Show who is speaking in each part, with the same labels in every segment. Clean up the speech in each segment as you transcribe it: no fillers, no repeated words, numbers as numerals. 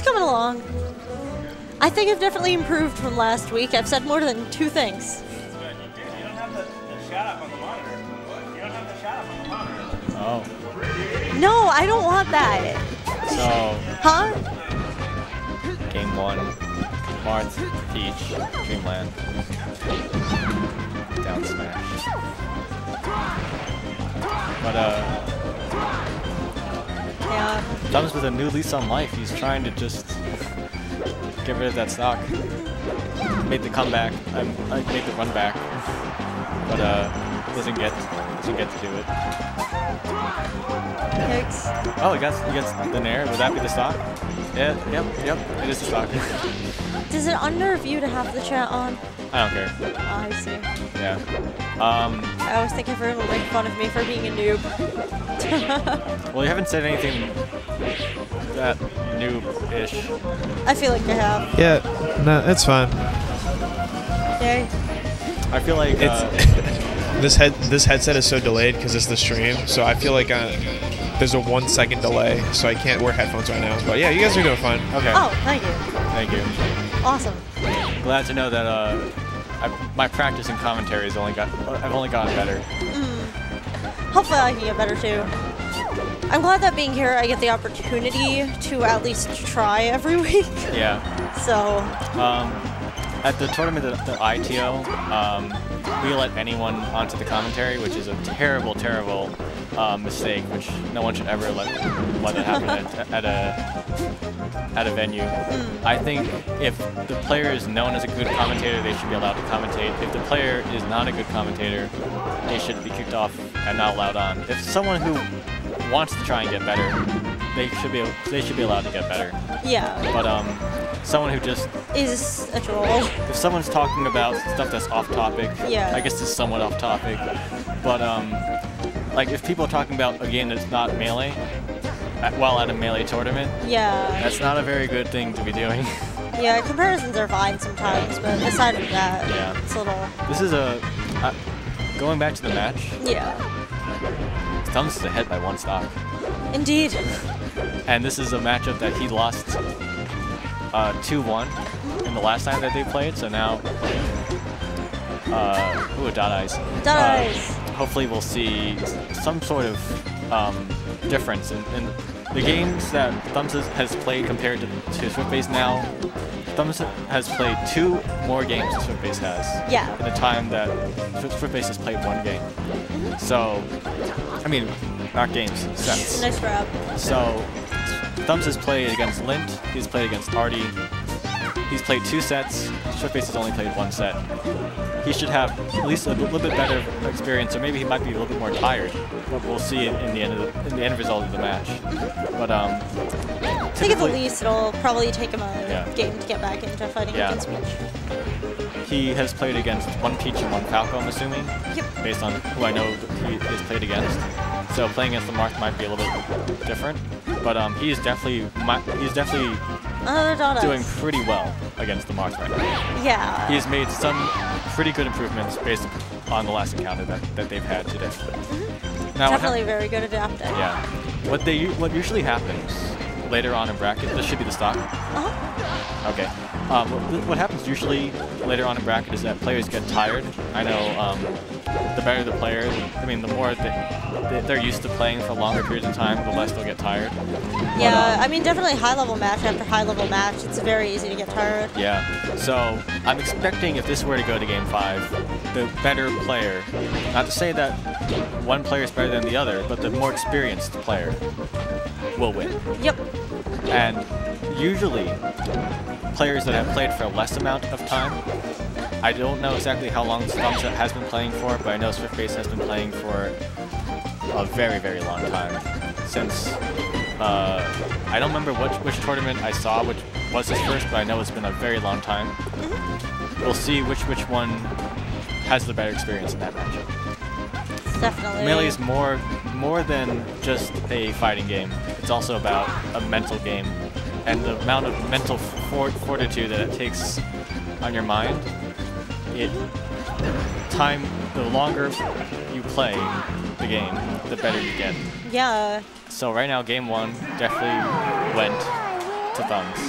Speaker 1: It's coming along. I think I've definitely improved from last week. I've said more than 2 things.
Speaker 2: You don't have the shout out on the monitor. You don't have the shout out on the monitor.
Speaker 3: Oh.
Speaker 1: No, I don't want that.
Speaker 3: So.
Speaker 1: Huh?
Speaker 3: Game 1. Marth, Peach, Dreamland. Down smash. But
Speaker 1: Yeah.
Speaker 3: Thumbs with a new lease on life. He's trying to just get rid of that stock. Made the comeback. Made the run back. But doesn't get to do it.
Speaker 1: Yikes.
Speaker 3: Oh, he gets the nair. Would that be the stock? Yeah. Yep. It is the stock.
Speaker 1: Does it unnerve you to have the chat on?
Speaker 3: I don't care.
Speaker 1: Oh, I see.
Speaker 3: Yeah.
Speaker 1: I always think everyone will make fun of me for being a noob.
Speaker 3: Well, you haven't said anything that noob-ish.
Speaker 1: I feel like I have.
Speaker 4: Yeah, no, it's fine.
Speaker 1: Yay.
Speaker 3: I feel like
Speaker 4: this headset is so delayed because it's the stream, so I feel like there's a 1 second delay, so I can't wear headphones right now. But yeah, you guys are doing fine.
Speaker 3: Okay.
Speaker 1: Oh, thank you.
Speaker 3: Thank you.
Speaker 1: Awesome.
Speaker 3: Glad to know that my practice and commentary has I've only gotten better.
Speaker 1: Hopefully I can get better too. I'm glad that being here I get the opportunity to at least try every week.
Speaker 3: Yeah.
Speaker 1: So.
Speaker 3: At the tournament that ITO, we let anyone onto the commentary, which is a terrible, terrible mistake, which no one should ever let it happen at a venue. I think if the player is known as a good commentator, they should be allowed to commentate. If the player is not a good commentator, they should be kicked off and not allowed on. If someone who wants to try and get better, they should be allowed to get better.
Speaker 1: Yeah.
Speaker 3: But someone who just
Speaker 1: is a troll.
Speaker 3: If someone's talking about stuff that's off topic,
Speaker 1: yeah.
Speaker 3: I guess it's somewhat off topic. But like if people are talking about a game that's not Melee, while at a Melee tournament,
Speaker 1: yeah,
Speaker 3: that's not a very good thing to be doing.
Speaker 1: Yeah, comparisons are fine sometimes, but aside from that,
Speaker 3: yeah,
Speaker 1: it's a little.
Speaker 3: This is going back to the match.
Speaker 1: Yeah.
Speaker 3: Thumbs is ahead by 1 stock.
Speaker 1: Indeed.
Speaker 3: And this is a matchup that he lost 2-1 in the last time that they played, so now Dot Eyes.
Speaker 1: Dot Eyes.
Speaker 3: Hopefully we'll see some sort of difference in the games that Thumbs has played compared to SwiftBase now. Thumbs has played 2 more games than SwiftBase has.
Speaker 1: Yeah.
Speaker 3: In the time that SwiftBase has played 1 game. So, I mean, not games, sets.
Speaker 1: Nice grab.
Speaker 3: So, Thumbs has played against Lint, he's played against Artie, he's played 2 sets, SwiftBase has only played 1 set. He should have at least a little bit better experience, or maybe he might be a little bit more tired, but we'll see it in the end result of the match. But
Speaker 1: I think at the least it'll probably take him a game to get back into fighting against Peach.
Speaker 3: He has played against 1 Peach and 1 Falco, I'm assuming, based on who I know he has played against. So playing against the Marth might be a little bit different, but he's definitely doing pretty well against the Marth right now.
Speaker 1: Yeah.
Speaker 3: He's made some pretty good improvements based on the last encounter that they've had today. Now,
Speaker 1: definitely very good at adapting.
Speaker 3: Yeah. What usually happens later on in bracket, this should be the stock. Okay. What happens usually later on in bracket is that players get tired. I know the better the player, I mean, the more they're used to playing for longer periods of time, the less they'll get tired.
Speaker 1: Yeah, I mean, definitely high-level match after high-level match, it's very easy to get tired.
Speaker 3: Yeah, so I'm expecting if this were to go to Game 5, the better player, not to say that one player is better than the other, but the more experienced player will win.
Speaker 1: Yep.
Speaker 3: And usually, players that have played for a less amount of time, I don't know exactly how long Thumbs has been playing for, but I know SwiftBase has been playing for a very, very long time. Since, I don't remember which tournament I saw, which was his first, but I know it's been a very long time. We'll see which one has the better experience in that matchup.
Speaker 1: Definitely.
Speaker 3: Melee is more than just a fighting game. It's also about a mental game. And the amount of mental fortitude that it takes on your mind, the longer you play the game, the better you get.
Speaker 1: Yeah.
Speaker 3: So right now, Game 1 definitely went to Thumbs,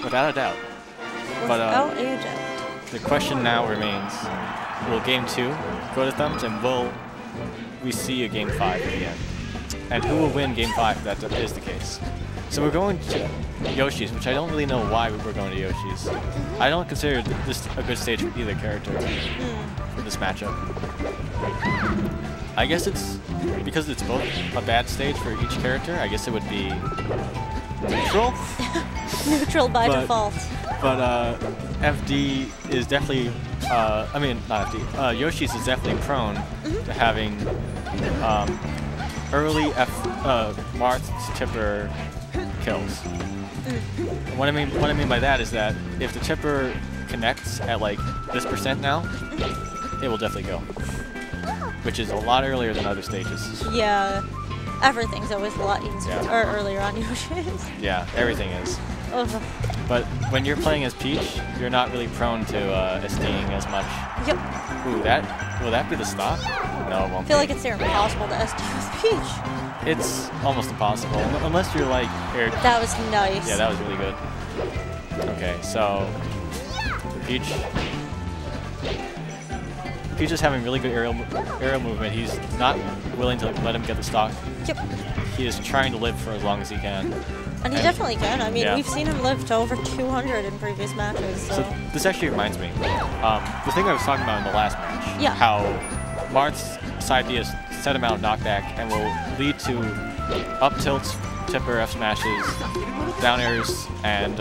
Speaker 3: without a doubt.
Speaker 1: Without a doubt.
Speaker 3: The question now remains: will Game 2 go to Thumbs, and will we see a Game 5 at the end? And who will win Game 5 if that is the case? So we're going to Yoshi's, which I don't really know why we're going to Yoshi's. I don't consider this a good stage for either character for this matchup. I guess it's because it's both a bad stage for each character. I guess it would be neutral.
Speaker 1: Neutral by default.
Speaker 3: But FD is definitely, I mean not FD. Yoshi's is definitely prone to having early Marth tipper kills. What I mean by that is that if the tipper connects at like this % now, it will definitely go, which is a lot earlier than other stages.
Speaker 1: Yeah, everything's always a lot easier, or earlier on Yoshi's.
Speaker 3: Yeah, everything is.
Speaker 1: Ugh.
Speaker 3: But when you're playing as Peach, you're not really prone to SDing as much.
Speaker 1: Yep.
Speaker 3: Ooh, will that be the stock? No, it won't.
Speaker 1: I feel like it's near impossible to SD with Peach.
Speaker 3: It's almost impossible, unless you're like...
Speaker 1: That was nice.
Speaker 3: Yeah, that was really good. Okay, so... Peach is having really good aerial movement. He's not willing to let him get the stock.
Speaker 1: Yep.
Speaker 3: He is trying to live for as long as he can.
Speaker 1: And he definitely can. I mean,
Speaker 3: yeah.
Speaker 1: We've seen him live to over 200 in previous matches. So
Speaker 3: this actually reminds me. The thing I was talking about in the last match.
Speaker 1: Yeah.
Speaker 3: How Marth's side B is set amount of knockback and will lead to up tilts, tipper F smashes, down airs, and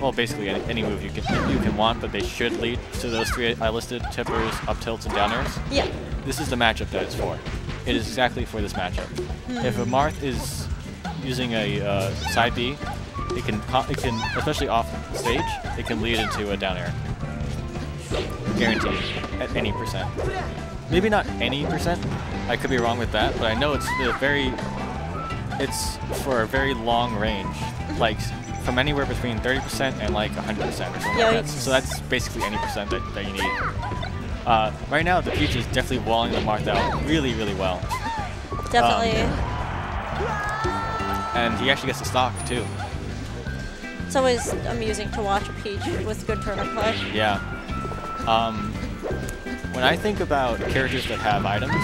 Speaker 3: well, basically any move you can want, but they should lead to those three I listed: tippers, up tilts, and down airs.
Speaker 1: Yeah.
Speaker 3: This is the matchup that it's for. It is exactly for this matchup. If a Marth is using a side B, it can, especially off stage, it can lead into a down air. Guaranteed, at any %. Maybe not any %, I could be wrong with that, but I know it's for a very long range, like from anywhere between 30% and like 100% or something like that. So that's basically any % that you need. Right now, the Peach is definitely walling the Marth out really, really well.
Speaker 1: Definitely.
Speaker 3: And he actually gets the stock too.
Speaker 1: It's always amusing to watch a Peach with good turnip play.
Speaker 3: Yeah. When I think about characters that have items,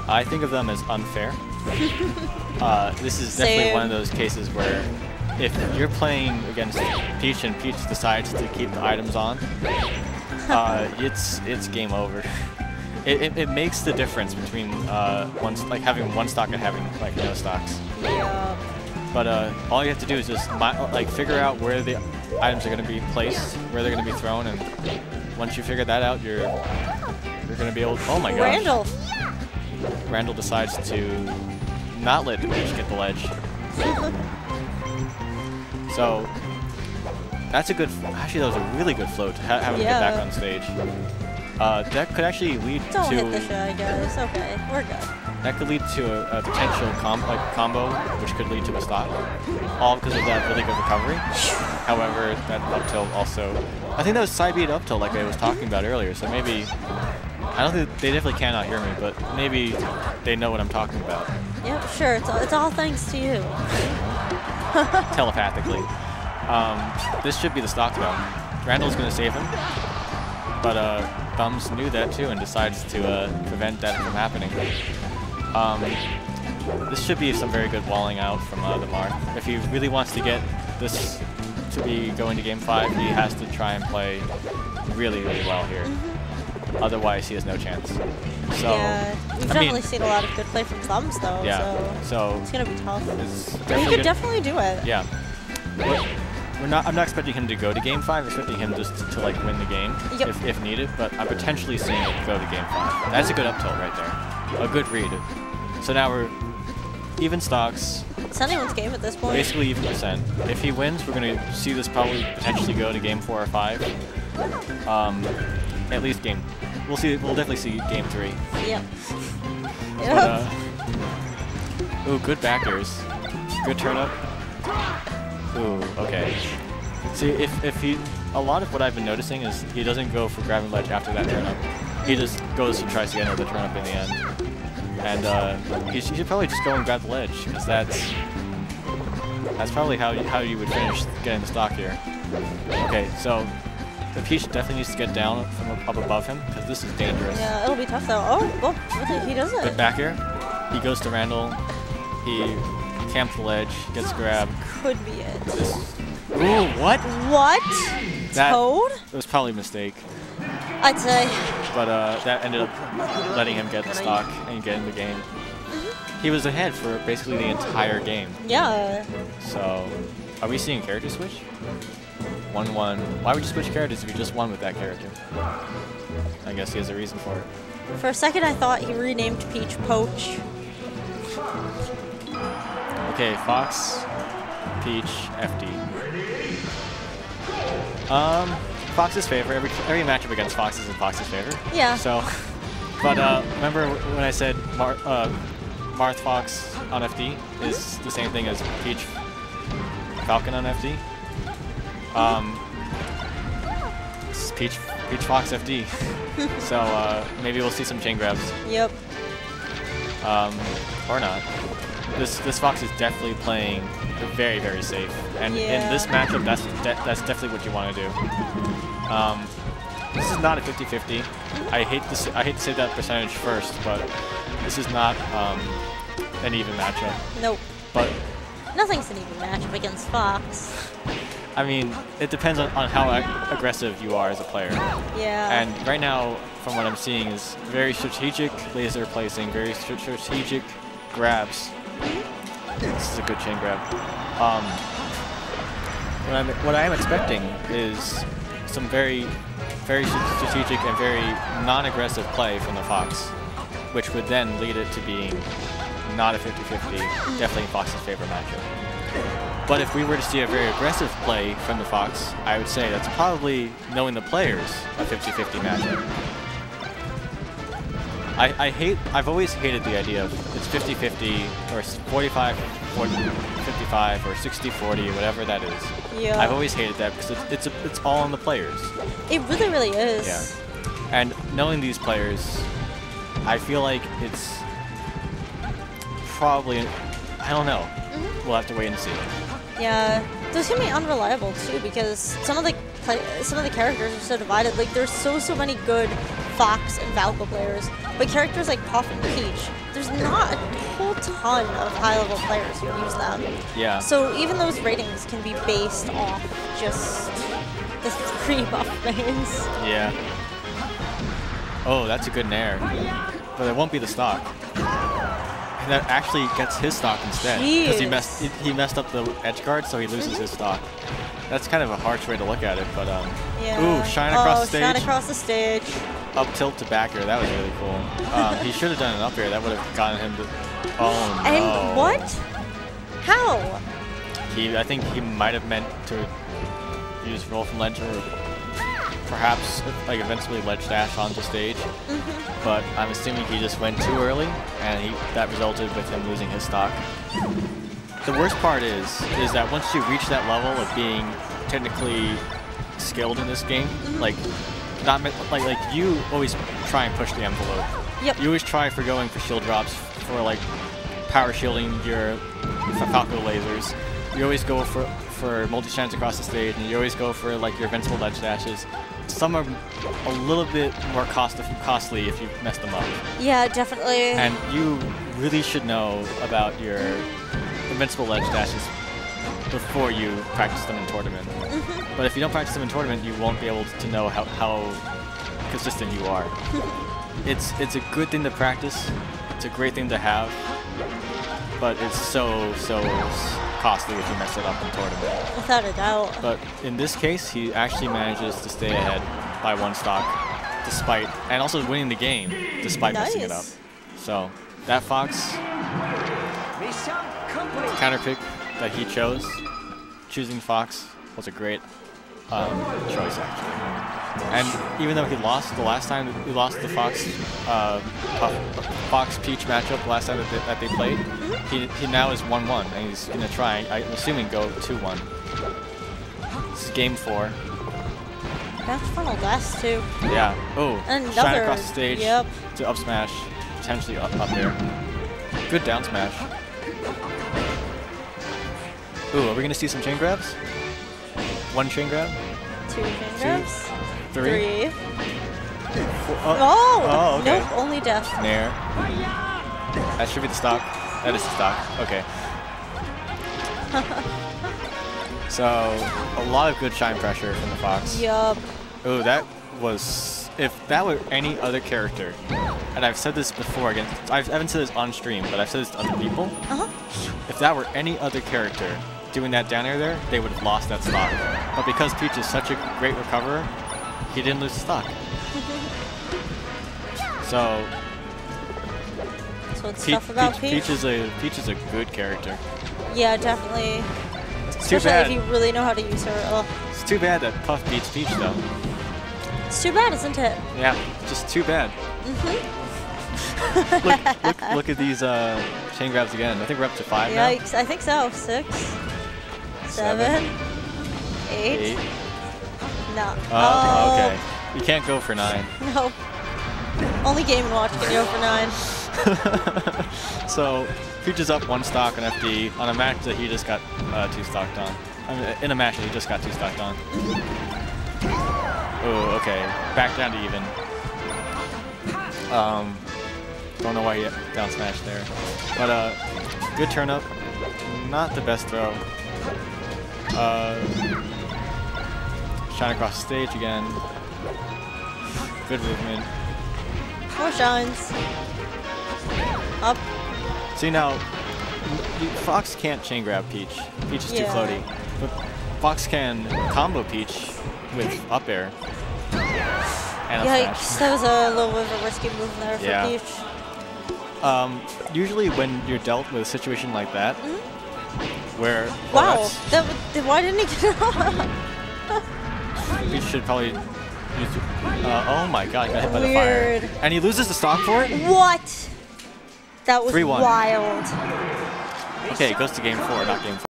Speaker 3: I think of them as unfair. This is definitely one of those cases where if you're playing against Peach and Peach decides to keep the items on, it's game over. It makes the difference between having one stock and having like no stocks.
Speaker 1: Yeah.
Speaker 3: But all you have to do is just figure out where the items are going to be placed, where they're going to be thrown, and once you figure that out, you're going to be able to... Oh my gosh. Randall decides to not let the Peach get the ledge. So that's a good... Actually, that was a really good float to have him get back on stage. That could actually lead
Speaker 1: Don't
Speaker 3: to...
Speaker 1: hit the shy, guys. Okay, we're good.
Speaker 3: That could lead to a potential combo, which could lead to a stock, all because of that really good recovery. However, that up tilt also... I think that was side beat up tilt like I was talking about earlier, so maybe... I don't think... They definitely cannot hear me, but maybe they know what I'm talking about.
Speaker 1: Yep, sure. It's all thanks to you.
Speaker 3: Telepathically. This should be the stock though. Randall's going to save him, but Thumbs knew that too and decides to prevent that from happening. This should be some very good walling out from the Marth. If he really wants to get this to be going to Game 5, he has to try and play really, really well here. Otherwise, he has no chance. So,
Speaker 1: yeah, we've definitely seen a lot of good play from Thumbs though.
Speaker 3: Yeah.
Speaker 1: So it's gonna be tough.
Speaker 3: He
Speaker 1: could definitely do it.
Speaker 3: Yeah. I'm not expecting him to go to Game 5. I'm expecting him just to like win the game if needed. But I'm potentially seeing it go to Game 5. That's a good up tilt right there. A good read. So now we're even stocks.
Speaker 1: It's anyone's game at this point.
Speaker 3: Basically even %. If he wins, we're going to see this probably potentially go to Game 4 or 5. At least game. We'll see. We'll definitely see Game 3.
Speaker 1: Yep.
Speaker 3: But, ooh, good back airs. Good turn up. Ooh, okay. See, if he... A lot of what I've been noticing is he doesn't go for grabbing ledge after that turn up. He just goes and tries to get another turn up in the end. And he should probably just go and grab the ledge, because that's That's probably how you would finish getting the stock here. Okay, so the Peach definitely needs to get down from up above him because this is dangerous.
Speaker 1: Yeah, it'll be tough though. Oh, well, he does it.
Speaker 3: Good back air. He goes to Randall. He camps the ledge, gets grabbed.
Speaker 1: Could be it.
Speaker 3: Ooh, what?
Speaker 1: What?
Speaker 3: That,
Speaker 1: Toad?
Speaker 3: It was probably a mistake.
Speaker 1: I'd say.
Speaker 3: But that ended up letting him get the stock and get in the game. He was ahead for basically the entire game.
Speaker 1: Yeah.
Speaker 3: So, are we seeing character switch? 1-1. Why would you switch characters if you just won with that character? I guess he has a reason for it.
Speaker 1: For a second, I thought he renamed Peach Poach.
Speaker 3: Okay, Fox, Peach, FD. Fox's favor. Every matchup against Fox is in Fox's favor.
Speaker 1: Yeah.
Speaker 3: So, but remember when I said Marth Fox on FD is the same thing as Peach Falcon on FD? This is Peach Fox FD. So maybe we'll see some chain grabs.
Speaker 1: Yep.
Speaker 3: Or not. This Fox is definitely playing very, very safe, and
Speaker 1: yeah.
Speaker 3: in this matchup, that's definitely what you want to do. This is not a 50-50. I hate to say that percentage first, but this is not an even matchup.
Speaker 1: Nope.
Speaker 3: But
Speaker 1: nothing's an even matchup against Fox.
Speaker 3: I mean, it depends on how aggressive you are as a player.
Speaker 1: Yeah.
Speaker 3: And right now, from what I'm seeing, is very strategic laser placing, very strategic grabs. This is a good chain grab. What I am expecting is some very, very strategic and very non-aggressive play from the Fox, which would then lead it to being not a 50-50, definitely Fox's favorite matchup. But if we were to see a very aggressive play from the Fox, I would say that's probably, knowing the players, a 50-50 matchup. I've always hated the idea of it's 50-50 or 45-55 or 60-40 or whatever that is.
Speaker 1: Yeah.
Speaker 3: I've always hated that because it's all on the players.
Speaker 1: It really, really is.
Speaker 3: Yeah. And knowing these players, I feel like it's probably, I don't know. We'll have to wait and see.
Speaker 1: Yeah, those can be unreliable too because some of the characters are so divided. Like there's so many good Fox and Valko players, but characters like Puff and Peach, there's not a whole ton of high-level players who use them.
Speaker 3: Yeah.
Speaker 1: So even those ratings can be based off just the 3 buff mains.
Speaker 3: Yeah. Oh, that's a good nair, but it won't be the stock. And that actually gets his stock instead because he messed up the edge guard, so he loses his stock. That's kind of a harsh way to look at it, but
Speaker 1: yeah.
Speaker 3: Ooh, shine across the stage.
Speaker 1: Shine across the stage.
Speaker 3: Up tilt to back air, that was really cool. He should have done an up air. That would have gotten him to. Oh no.
Speaker 1: And what? How?
Speaker 3: I think he might have meant to use roll from ledge or perhaps like eventually ledge dash onto stage. But I'm assuming he just went too early, and that resulted with him losing his stock. The worst part is that once you reach that level of being technically skilled in this game, like you always try and push the envelope.
Speaker 1: Yep.
Speaker 3: You always try for going for shield drops, for like power shielding your Falco lasers. You always go for multi-shines across the stage, and you always go for like your invincible ledge dashes. Some are a little bit more costly if you mess them up.
Speaker 1: Yeah, definitely.
Speaker 3: And you really should know about your invincible ledge dashes before you practice them in tournament. But if you don't practice them in tournament, you won't be able to know how consistent you are. It's a good thing to practice. It's a great thing to have. But it's so costly if you mess it up in tournament.
Speaker 1: Without a doubt.
Speaker 3: But in this case, he actually manages to stay ahead by 1 stock, and also winning the game despite messing it up. So that Fox counter pick that he chose, choosing Fox, was a great choice actually. And even though he lost the last time we lost the Fox Peach matchup the last time that they played, he now is 1-1, and he's gonna try, I'm assuming, go 2-1. This is game 4.
Speaker 1: Back funnel dash too.
Speaker 3: Yeah. Oh,
Speaker 1: Another,
Speaker 3: shine across the stage
Speaker 1: yep.
Speaker 3: to up smash, potentially up there. Good down smash. Ooh, are we gonna see some chain grabs? One chain grab?
Speaker 1: 2 chain grabs.
Speaker 3: 3.
Speaker 1: 3.
Speaker 3: 4.
Speaker 1: Oh!
Speaker 3: Okay.
Speaker 1: Nope, only death.
Speaker 3: Nair. That should be the stock. That is the stock. Okay. So, a lot of good shine pressure from the Fox.
Speaker 1: Yup.
Speaker 3: Ooh, that was... If that were any other character, and I've said this before again, I haven't said this on stream, but I've said this to other people. If that were any other character doing that down air there, they would have lost that stock. But because Peach is such a great recoverer, he didn't lose the stock. So
Speaker 1: that's what's tough about Peach.
Speaker 3: Peach is a good character.
Speaker 1: Yeah, definitely.
Speaker 3: It's too
Speaker 1: Especially
Speaker 3: bad.
Speaker 1: if you really know how to use her. Ugh.
Speaker 3: It's too bad that Puff beats Peach though.
Speaker 1: It's too bad, isn't it?
Speaker 3: Yeah, just too bad. look at these chain grabs again. I think we're up to 5 now.
Speaker 1: Yikes, I think so. 6, 7, 8. No.
Speaker 3: Oh, okay. You can't go for 9.
Speaker 1: No. Only Game & Watch can go for 9.
Speaker 3: So, Peach is up 1 stock on FD on a match that he just got 2 stocked on. I mean, in a match that he just got 2 stocked on. Oh, okay. Back down to even. Don't know why he down smashed there. But, good turn up. Not the best throw. Shine across the stage again. Good movement.
Speaker 1: More shines. Up.
Speaker 3: See now, Fox can't chain grab Peach. Peach is too floaty. But Fox can combo Peach with up air. And
Speaker 1: Yikes, that was a little bit of a risky move there for Peach.
Speaker 3: Usually when you're dealt with a situation like that, where...
Speaker 1: Wow, why didn't he get it off?
Speaker 3: Peach should probably use... oh my god, he got hit by the fire. And he loses the stock for it?
Speaker 1: What? That was
Speaker 3: 3-1.
Speaker 1: wild.
Speaker 3: Okay, it goes to game 4, not game 5.